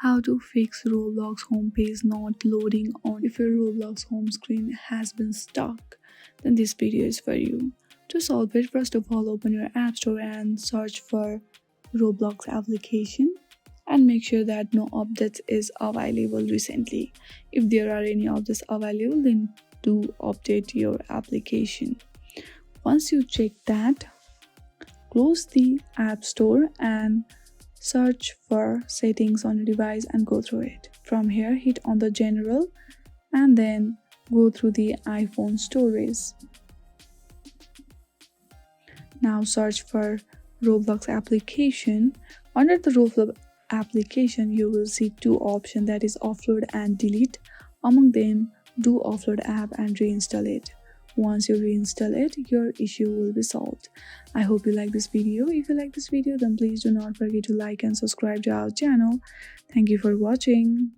How to fix Roblox homepage not loading on. If your Roblox home screen has been stuck, then this video is for you. To solve it, first of all, open your App Store and search for Roblox application and make sure that no updates is available recently. If there are any updates available, then do update your application. Once you check that, close the App Store and search for settings on your device and go through it. From here, hit on the general and then go through the iPhone storage. Now search for Roblox application. Under the Roblox application, you will see two options, that is offload and delete. Among them, do Offload App and reinstall it. Once you reinstall it, your issue will be solved. I hope you like this video. If you like this video, then please do not forget to like and subscribe to our channel. Thank you for watching.